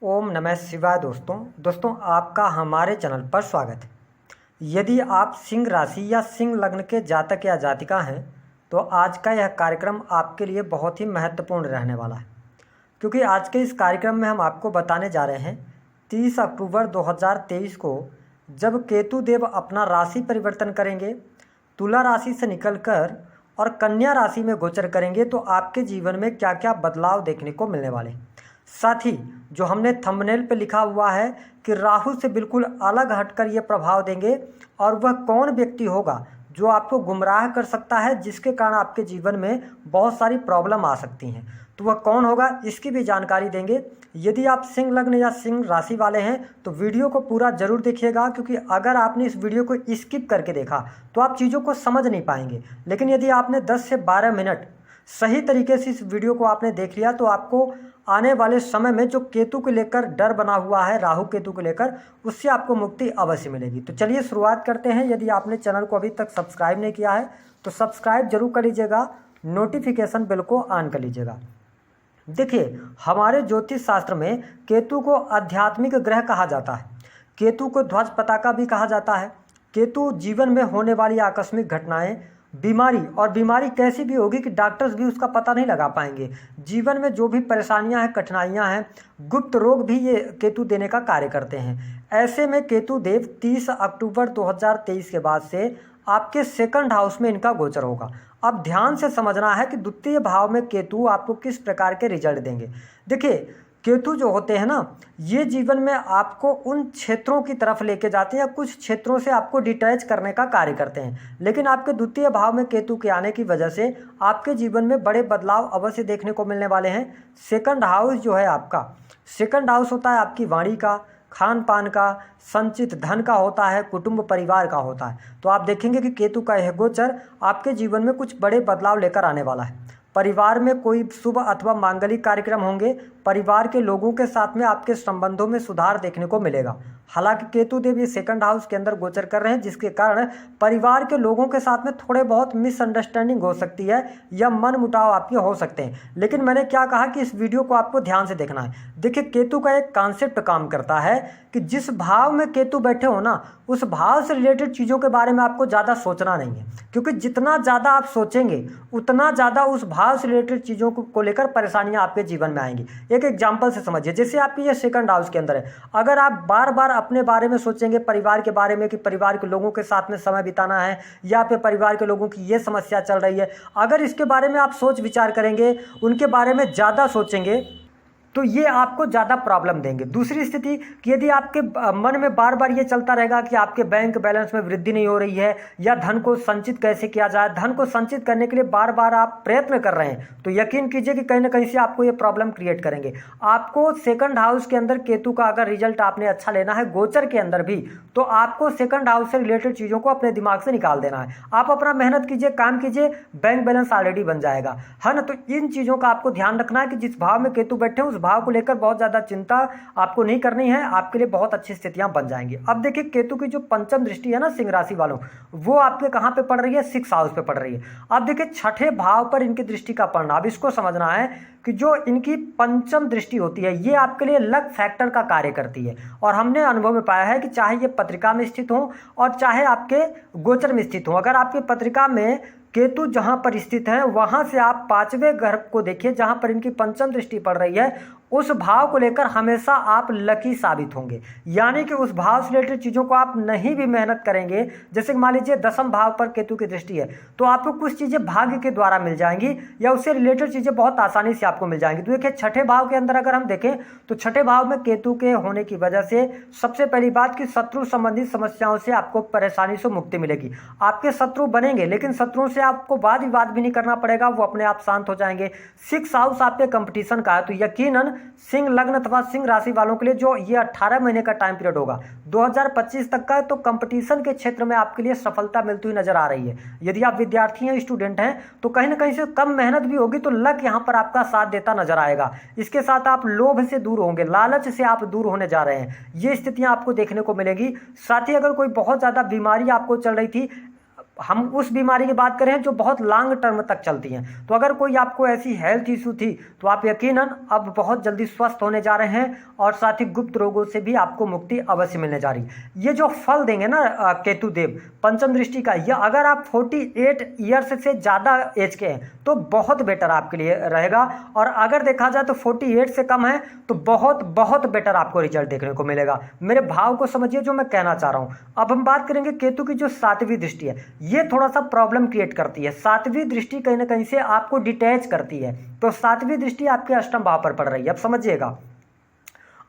ओम नमः शिवाय। दोस्तों आपका हमारे चैनल पर स्वागत है। यदि आप सिंह राशि या सिंह लग्न के जातक या जातिका हैं तो आज का यह कार्यक्रम आपके लिए बहुत ही महत्वपूर्ण रहने वाला है, क्योंकि आज के इस कार्यक्रम में हम आपको बताने जा रहे हैं 30 अक्टूबर 2023 को जब केतु देव अपना राशि परिवर्तन करेंगे, तुला राशि से निकलकर और कन्या राशि में गोचर करेंगे तो आपके जीवन में क्या क्या बदलाव देखने को मिलने वाले हैं। साथ ही जो हमने थंबनेल पे लिखा हुआ है कि राहु से बिल्कुल अलग हटकर ये प्रभाव देंगे और वह कौन व्यक्ति होगा जो आपको गुमराह कर सकता है, जिसके कारण आपके जीवन में बहुत सारी प्रॉब्लम आ सकती हैं, तो वह कौन होगा इसकी भी जानकारी देंगे। यदि आप सिंह लग्न या सिंह राशि वाले हैं तो वीडियो को पूरा जरूर देखिएगा, क्योंकि अगर आपने इस वीडियो को स्किप करके देखा तो आप चीज़ों को समझ नहीं पाएंगे। लेकिन यदि आपने 10 से 12 मिनट सही तरीके से इस वीडियो को आपने देख लिया तो आपको आने वाले समय में जो केतु को लेकर डर बना हुआ है, राहु केतु को लेकर, उससे आपको मुक्ति अवश्य मिलेगी। तो चलिए शुरुआत करते हैं। यदि आपने चैनल को अभी तक सब्सक्राइब नहीं किया है तो सब्सक्राइब जरूर कर लीजिएगा, नोटिफिकेशन बेल को ऑन कर लीजिएगा। देखिए, हमारे ज्योतिष शास्त्र में केतु को आध्यात्मिक ग्रह कहा जाता है, केतु को ध्वज पताका भी कहा जाता है। केतु जीवन में होने वाली आकस्मिक घटनाएं, बीमारी कैसी भी होगी कि डॉक्टर्स भी उसका पता नहीं लगा पाएंगे। जीवन में जो भी परेशानियां हैं, कठिनाइयां हैं, गुप्त रोग भी ये केतु देने का कार्य करते हैं। ऐसे में केतु देव 30 अक्टूबर 2023 के बाद से आपके सेकंड हाउस में इनका गोचर होगा। अब ध्यान से समझना है कि द्वितीय भाव में केतु आपको किस प्रकार के रिजल्ट देंगे। देखिए, केतु जो होते हैं ना, ये जीवन में आपको उन क्षेत्रों की तरफ लेके जाते हैं या कुछ क्षेत्रों से आपको डिटैच करने का कार्य करते हैं। लेकिन आपके द्वितीय भाव में केतु के आने की वजह से आपके जीवन में बड़े बदलाव अवश्य देखने को मिलने वाले हैं। सेकंड हाउस जो है आपका, सेकंड हाउस होता है आपकी वाणी का, खान पान का, संचित धन का होता है, कुटुंब परिवार का होता है। तो आप देखेंगे कि केतु का यह गोचर आपके जीवन में कुछ बड़े बदलाव लेकर आने वाला है। परिवार में कोई शुभ अथवा मांगलिक कार्यक्रम होंगे, परिवार के लोगों के साथ में आपके संबंधों में सुधार देखने को मिलेगा। हालांकि केतु देव ये सेकंड हाउस के अंदर गोचर कर रहे हैं, जिसके कारण परिवार के लोगों के साथ में थोड़े बहुत मिसअंडरस्टैंडिंग हो सकती है या मन मुटाव आपके हो सकते हैं। लेकिन मैंने क्या कहा कि इस वीडियो को आपको ध्यान से देखना है। देखिए, केतु का एक कॉन्सेप्ट काम करता है कि जिस भाव में केतु बैठे हो ना, उस भाव से रिलेटेड चीज़ों के बारे में आपको ज़्यादा सोचना नहीं है, क्योंकि जितना ज़्यादा आप सोचेंगे उतना ज़्यादा उस भाव से रिलेटेड चीज़ों को लेकर परेशानियां आपके जीवन में आएंगी। एक एग्जांपल से समझिए, जैसे आपके ये सेकंड हाउस के अंदर है, अगर आप बार बार अपने बारे में सोचेंगे, परिवार के बारे में कि परिवार के लोगों के साथ में समय बिताना है या फिर परिवार के लोगों की ये समस्या चल रही है, अगर इसके बारे में आप सोच विचार करेंगे, उनके बारे में ज़्यादा सोचेंगे तो ये आपको ज़्यादा प्रॉब्लम देंगे। दूसरी स्थिति कि यदि आपके मन में बार बार ये चलता रहेगा कि आपके बैंक बैलेंस में वृद्धि नहीं हो रही है या धन को संचित कैसे किया जाए, धन को संचित करने के लिए बार बार आप प्रयत्न कर रहे हैं, तो यकीन कीजिए कि कहीं ना कहीं से आपको ये प्रॉब्लम क्रिएट करेंगे। आपको सेकंड हाउस के अंदर केतु का अगर रिजल्ट आपने अच्छा लेना है गोचर के अंदर भी, तो आपको सेकंड हाउस से रिलेटेड चीज़ों को अपने दिमाग से निकाल देना है। आप अपना मेहनत कीजिए, काम कीजिए, बैंक बैलेंस ऑलरेडी बन जाएगा, है ना। तो इन चीज़ों का आपको ध्यान रखना है कि जिस भाव में केतु बैठे हैं उस भाव को लेकर बहुत ज्यादा चिंता आपको नहीं करनी है, आपके लिए बहुत अच्छी स्थितियां बन जाएंगी। अब देखिए, केतु की जो पंचम दृष्टि है ना सिंह राशि वालों, वो आपके कहां पे पड़ रही है, 6 हाउस पे पड़ रही है। अब देखिए, छठे भाव पर इनकी दृष्टि का पड़ना, अब इसको समझना है कि जो इनकी पंचम दृष्टि होती है ये आपके लिए लक फैक्टर का कार्य करती है। और हमने अनुभव में पाया है कि चाहे ये पत्रिका में स्थित हो और चाहे आपके गोचर में स्थित हो, अगर आपकी पत्रिका में केतु जहां पर स्थित है वहां से आप 5वें घर को देखिए जहां पर इनकी पंचम दृष्टि पड़ रही है, उस भाव को लेकर हमेशा आप लकी साबित होंगे। यानी कि उस भाव से रिलेटेड चीज़ों को आप नहीं भी मेहनत करेंगे, जैसे मान लीजिए 10वें भाव पर केतु की दृष्टि है, तो आपको कुछ चीज़ें भाग्य के द्वारा मिल जाएंगी या उससे रिलेटेड चीज़ें बहुत आसानी से आपको मिल जाएंगी। तो देखिए, छठे भाव के अंदर अगर हम देखें तो छठे भाव में केतु के होने की वजह से सबसे पहली बात कि शत्रु संबंधित समस्याओं से आपको परेशानी से मुक्ति मिलेगी। आपके शत्रु बनेंगे लेकिन शत्रुओं से आपको वाद विवाद भी नहीं करना पड़ेगा, वो अपने आप शांत हो जाएंगे। 6 हाउस आपके कंपटीशन का है, तो यकीनन सिंह लग्न अथवा सिंह राशि वालों के लिए जो ये 18 महीने का टाइम पीरियड होगा 2025 तक का, तो कंपटीशन के क्षेत्र में आपके लिए सफलता मिलती हुई नजर आ रही है। यदि आप विद्यार्थी हैं, स्टूडेंट हैं, तो कहीं ना कहीं से कम मेहनत भी होगी तो लक यहाँ पर आपका साथ देता नजर आएगा। इसके साथ आप लोभ से दूर होंगे, लालच से आप दूर होने जा रहे हैं, ये स्थितियां आपको देखने को मिलेगी। साथ ही अगर कोई बहुत ज्यादा बीमारी आपको चल रही थी, हम उस बीमारी की बात करें जो बहुत लॉन्ग टर्म तक चलती हैं। तो अगर कोई आपको ऐसी हेल्थ इशू थी तो आप यकीनन अब बहुत जल्दी स्वस्थ होने जा रहे हैं और साथ ही गुप्त रोगों से भी आपको मुक्ति अवश्य मिलने जा रही है। ये जो फल देंगे ना केतु देव पंचम दृष्टि का, यह अगर आप 48 ईयर्स से ज़्यादा एज के हैं तो बहुत बेटर आपके लिए रहेगा, और अगर देखा जाए तो 48 से कम है तो बहुत बहुत बेटर आपको रिजल्ट देखने को मिलेगा। मेरे भाव को समझिए जो मैं कहना चाह रहा हूँ। अब हम बात करेंगे केतु की जो 7वीं दृष्टि है, ये थोड़ा सा प्रॉब्लम क्रिएट करती है। 7वीं दृष्टि कहीं ना कहीं से आपको डिटैच करती है, तो 7वीं दृष्टि आपके अष्टम भाव पर पड़ रही है। अब समझिएगा,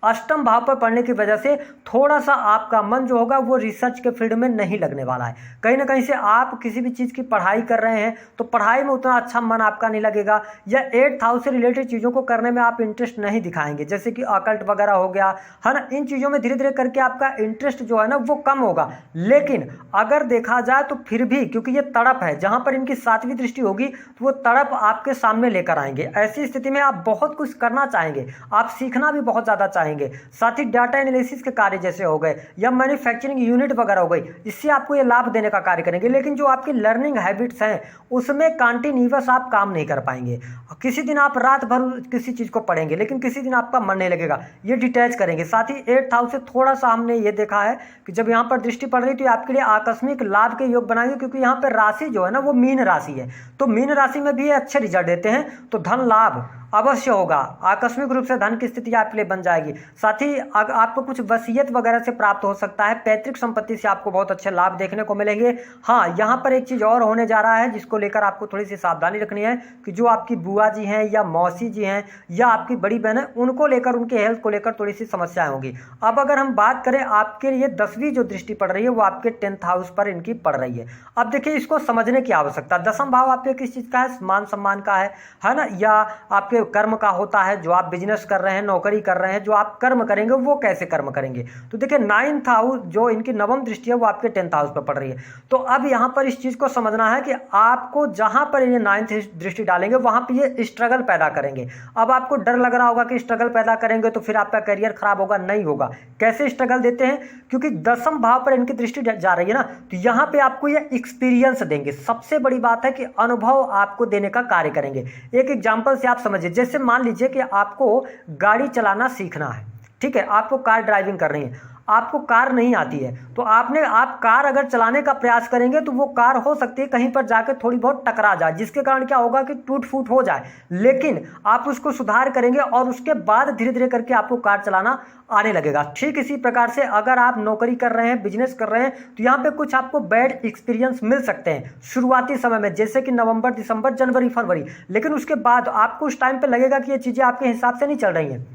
अष्टम भाव पर पढ़ने की वजह से थोड़ा सा आपका मन जो होगा वो रिसर्च के फील्ड में नहीं लगने वाला है। कहीं ना कहीं से आप किसी भी चीज़ की पढ़ाई कर रहे हैं तो पढ़ाई में उतना अच्छा मन आपका नहीं लगेगा, या 8th हाउस से रिलेटेड चीज़ों को करने में आप इंटरेस्ट नहीं दिखाएंगे, जैसे कि अकल्ट वगैरह हो गया है ना। इन चीज़ों में धीरे धीरे करके आपका इंटरेस्ट जो है ना वो कम होगा। लेकिन अगर देखा जाए तो फिर भी, क्योंकि ये तड़प है, जहाँ पर इनकी 7वीं दृष्टि होगी तो वो तड़प आपके सामने लेकर आएंगे। ऐसी स्थिति में आप बहुत कुछ करना चाहेंगे, आप सीखना भी बहुत ज़्यादा चाहेंगे। साथ ही डाटा एनालिसिस के कार्य जैसे हो गए या मैन्युफैक्चरिंग यूनिट वगैरह हो गई, इससे आपको ये लाभ देने का कार्य करेंगे। लेकिन जो आपकी लर्निंग हैबिट्स हैं उसमें कंटिन्यूअस आप काम नहीं कर पाएंगे। किसी दिन आप रात भर किसी चीज़ को पढ़ेंगे लेकिन किसी दिन आपका मन नहीं लगेगा, ये डिटैच करेंगे। साथ ही 8th हाउस से थोड़ा सा हमने ये देखा है कि जब यहाँ पर दृष्टि पड़ रही तो आपके लिए आकस्मिक लाभ के योग बनाएंगे, क्योंकि यहाँ पर राशि जो है ना वो मीन राशि है, तो मीन राशि में भी अच्छे रिजल्ट देते हैं, तो धन लाभ अवश्य होगा। आकस्मिक रूप से धन की स्थिति आपके लिए बन जाएगी। साथ ही आपको कुछ वसीयत वगैरह से प्राप्त हो सकता है, पैतृक संपत्ति से आपको बहुत अच्छे लाभ देखने को मिलेंगे। हाँ, यहाँ पर एक चीज़ और होने जा रहा है जिसको लेकर आपको थोड़ी सी सावधानी रखनी है कि जो आपकी बुआ जी हैं या मौसी जी हैं या आपकी बड़ी बहन है, उनको लेकर, उनके हेल्थ को लेकर थोड़ी सी समस्याएं होंगी। अब अगर हम बात करें आपके लिए 10वीं जो दृष्टि पड़ रही है वो आपके 10th हाउस पर इनकी पड़ रही है। अब देखिए, इसको समझने की आवश्यकता, 10वां भाव आपके किस चीज़ का है? मान सम्मान का है ना, या आपके कर्म का होता है, जो आप बिजनेस कर रहे हैं, नौकरी कर रहे हैं, जो आप कर्म करेंगे वो कैसे कर्म करेंगे। तो देखिए 9th हाउस जो इनकी 9वीं दृष्टि है वो आपके 10th हाउस पर पड़ रही है। तो अब यहाँ पर इस चीज़ को समझना है कि आपको जहाँ पर ये 9th दृष्टि डालेंगे वहाँ पर ये स्ट्रगल पैदा करेंगे। अब आपको डर लग रहा होगा कि स्ट्रगल पैदा करेंगे तो फिर आपका करियर खराब होगा, नहीं होगा। कैसे स्ट्रगल देते हैं? क्योंकि 10th भाव पर इनकी दृष्टि जा रही है ना, तो यहाँ पे आपको ये एक्सपीरियंस देंगे। सबसे बड़ी बात है कि अनुभव आपको देने का कार्य करेंगे। एक एग्जांपल से आप समझिए, जैसे मान लीजिए कि आपको गाड़ी चलाना सीखना है, ठीक है, आपको कार ड्राइविंग करनी है, आपको कार नहीं आती है, तो आप कार अगर चलाने का प्रयास करेंगे तो वो कार हो सकती है कहीं पर जाकर थोड़ी बहुत टकरा जाए, जिसके कारण क्या होगा कि टूट फूट हो जाए। लेकिन आप उसको सुधार करेंगे और उसके बाद धीरे धीरे करके आपको कार चलाना आने लगेगा। ठीक इसी प्रकार से अगर आप नौकरी कर रहे हैं, बिजनेस कर रहे हैं, तो यहाँ पे कुछ आपको बैड एक्सपीरियंस मिल सकते हैं शुरुआती समय में, जैसे कि नवंबर, दिसंबर, जनवरी, फरवरी। लेकिन उसके बाद आपको उस टाइम पे लगेगा कि ये चीज़ें आपके हिसाब से नहीं चल रही हैं,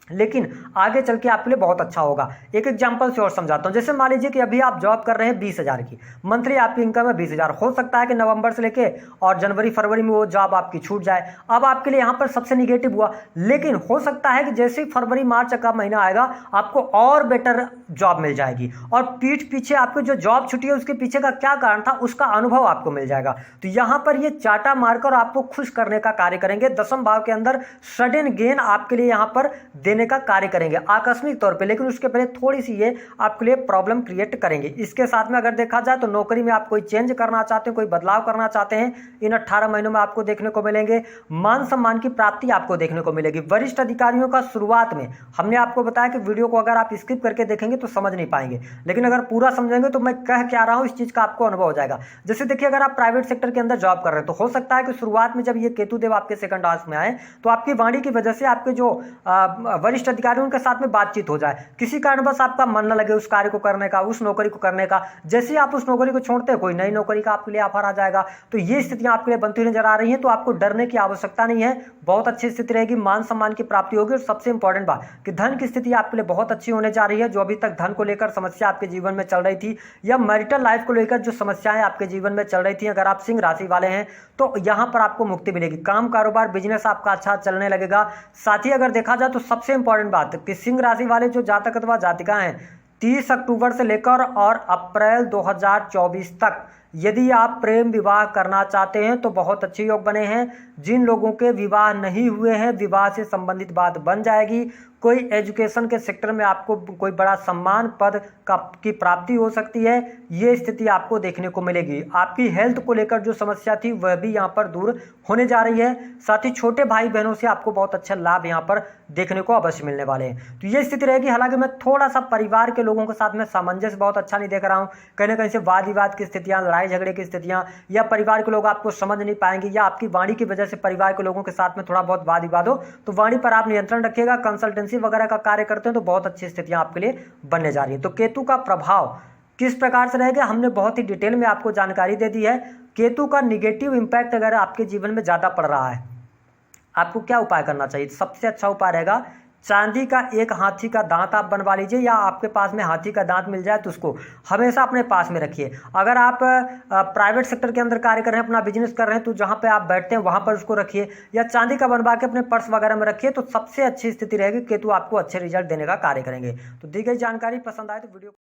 लेकिन आगे चल के आपके लिए बहुत अच्छा होगा। एक एग्जांपल से और समझाता हूं। जैसे मान लीजिए कि अभी आप जॉब कर रहे हैं 20,000 की, मंथली आपकी इनकम है 20,000। हो सकता है कि नवंबर से लेके और जनवरी फरवरी में वो जॉब आपकी छूट जाए। अब आपके लिए यहाँ पर सबसे निगेटिव हुआ, लेकिन हो सकता है कि जैसे ही फरवरी मार्च का महीना आएगा आपको और बेटर जॉब मिल जाएगी, और पीठ पीछे आपको जो जॉब छुट्टी है उसके पीछे का क्या कारण था उसका अनुभव आपको मिल जाएगा। तो यहाँ पर ये चाटा मारकर आपको खुश करने का कार्य करेंगे। 10वें भाव के अंदर सडन गेन आपके लिए यहाँ पर देने का कार्य करेंगे आकस्मिक तौर पे, लेकिन उसके पहले थोड़ी सी ये आपके लिए प्रॉब्लम क्रिएट करेंगे। इसके साथ में अगर देखा जाए तो नौकरी में आप कोई चेंज करना चाहते हैं, कोई बदलाव करना चाहते हैं, इन 18 महीनों में आपको देखने को मिलेंगे। मान सम्मान की प्राप्ति आपको देखने को मिलेगी। वरिष्ठ अधिकारियों का शुरुआत में हमने आपको बताया कि वीडियो को अगर आप स्किप करके देखेंगे तो समझ नहीं पाएंगे, लेकिन अगर पूरा समझेंगे तो मैं कह क्या रहा हूं इस चीज का आपको अनुभव हो जाएगा। जैसे देखिए, अगर आप प्राइवेट सेक्टर के अंदर जॉब कर रहे हैं तो हो सकता है कि शुरुआत में जब ये केतु देव आपके सेकंड हाउस में आए तो आपकी वाणी की वजह से आपके जो वरिष्ठ अधिकारियों के साथ में बातचीत हो जाए, किसी कारण बस आपका मन न लगे उस कार्य को करने का, उस नौकरी को करने का। जैसे ही आप उस नौकरी को छोड़ते हैं कोई नई नौकरी का आपके लिए ऑफर आ जाएगा। तो ये स्थितियां आपके लिए बनती नजर आ रही हैं, तो आपको डरने की आवश्यकता नहीं है। बहुत अच्छी स्थिति रहेगी, मान सम्मान की प्राप्ति होगी, और सबसे इंपॉर्टेंट बात कि धन की स्थिति आपके लिए बहुत अच्छी होने जा रही है। जो अभी तक धन को लेकर समस्या आपके जीवन में चल रही थी या मैरिटल लाइफ को लेकर जो समस्याएं आपके जीवन में चल रही थी, अगर आप सिंह राशि वाले हैं तो यहां पर आपको मुक्ति मिलेगी। काम, कारोबार, बिजनेस आपका अच्छा चलने लगेगा। साथ ही अगर देखा जाए तो सबसे इंपॉर्टेंट बात कि सिंह राशि वाले जो जातक अथवा जातिका हैं 30 अक्टूबर से लेकर और अप्रैल 2024 तक यदि आप प्रेम विवाह करना चाहते हैं तो बहुत अच्छे योग बने हैं। जिन लोगों के विवाह नहीं हुए हैं, विवाह से संबंधित बात बन जाएगी। कोई एजुकेशन के सेक्टर में आपको कोई बड़ा सम्मान पद की प्राप्ति हो सकती है, ये स्थिति आपको देखने को मिलेगी। आपकी हेल्थ को लेकर जो समस्या थी वह भी यहाँ पर दूर होने जा रही है। साथ ही छोटे भाई बहनों से आपको बहुत अच्छा लाभ यहाँ पर देखने को अवश्य मिलने वाले हैं। तो ये स्थिति रहेगी। हालांकि मैं थोड़ा सा परिवार के लोगों के साथ में सामंजस्य बहुत अच्छा नहीं देख रहा हूँ। कहीं ना कहीं से वाद विवाद की स्थितियाँ, लड़ाई झगड़े की स्थितियाँ, या परिवार के लोग आपको समझ नहीं पाएंगे, या आपकी वाणी की वजह से परिवार के लोगों के साथ में थोड़ा बहुत वाद विवाद हो, तो वाणी पर आप नियंत्रण रखिएगा। कंसल्टेंसी वगैरह का कार्य करते हैं तो बहुत अच्छी स्थितियां आपके लिए बनने जा रही है। तो केतु का प्रभाव किस प्रकार से रहेगा, हमने बहुत ही डिटेल में आपको जानकारी दे दी है। केतु का निगेटिव इंपैक्ट अगर आपके जीवन में ज़्यादा पड़ रहा है, आपको क्या उपाय करना चाहिए? सबसे अच्छा उपाय रहेगा चांदी का एक हाथी का दांत आप बनवा लीजिए, या आपके पास में हाथी का दांत मिल जाए तो उसको हमेशा अपने पास में रखिए। अगर आप प्राइवेट सेक्टर के अंदर कार्य कर रहे हैं, अपना बिजनेस कर रहे हैं, तो जहां पे आप बैठते हैं वहां पर उसको रखिए, या चांदी का बनवा के अपने पर्स वगैरह में रखिए, तो सबसे अच्छी स्थिति रहेगी। केतु आपको अच्छे रिजल्ट देने का कार्य करेंगे। तो दी गई जानकारी पसंद आए तो वीडियो